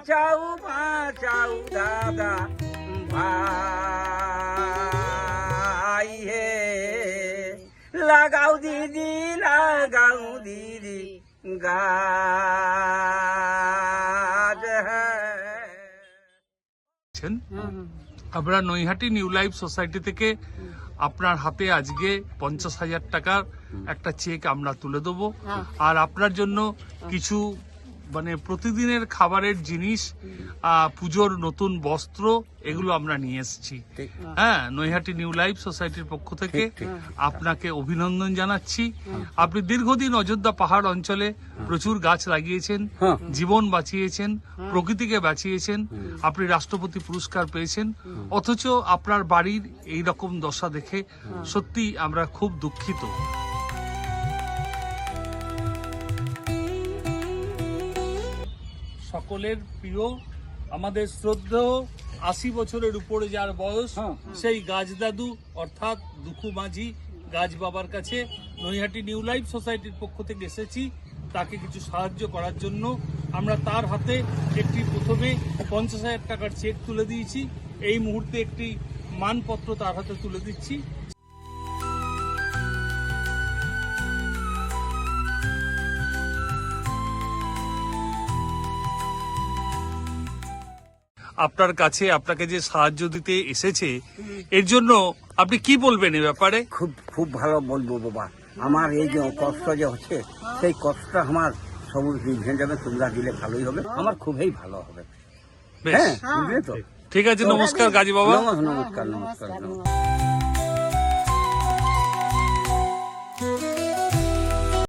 বাঁচাও দাদা ভাই হে, লাগাও দিদি গাছ আমরা নৈহাটি নিউ লাইফ সোসাইটি থেকে আপনার হাতে আজকে 50,000 টাকার একটা চেক আমরা তুলে দেবো। আর আপনার জন্য কিছু মানে প্রতিদিনের খাবারের জিনিস, পুজোর নতুন বস্ত্র, এগুলো আমরা নিয়ে এসেছি। হ্যাঁ, নৈহাটি নিউ লাইফ সোসাইটির পক্ষ থেকে আপনাকে অভিনন্দন জানাচ্ছি। আপনি দীর্ঘদিন অযোধ্যা পাহাড় অঞ্চলে প্রচুর গাছ লাগিয়েছেন, জীবন বাঁচিয়েছেন, প্রকৃতিকে বাঁচিয়েছেন, আপনি রাষ্ট্রপতি পুরস্কার পেয়েছেন, অথচ আপনার বাড়ির এই রকম দশা দেখে সত্যি আমরা খুব দুঃখিত। সকলের প্রিয়, আমাদের শ্রদ্ধেয় 80 বছরের উপরে যার বয়স, সেই গাছ দাদু অর্থাৎ দুখু মাঝি গাছ বাবার কাছে নৈহাটি নিউ লাইফ সোসাইটির পক্ষ থেকে এসেছি তাকে কিছু সাহায্য করার জন্য। আমরা তার হাতে একটি প্রথমে 50,000 টাকার চেক তুলে দিয়েছি। এই মুহূর্তে একটি মানপত্র তার হাতে তুলে দিচ্ছি। আপনার কাছে আপনাকে যে সাহায্য দিতে এসেছে, এর জন্য আপনি কি বলবেন এ ব্যাপারে? খুব ভালো বলবো বাবা। আমার এই যে কষ্ট যে হচ্ছে, সেই কষ্টটা আমার সবুজ নিভে যাবে। তোমরা দিলে ভালোই হবে, আমার খুবই ভালো হবে। হ্যাঁ, বুঝলে তো? ঠিক আছে, নমস্কার গাজী বাবা। নমস্কার।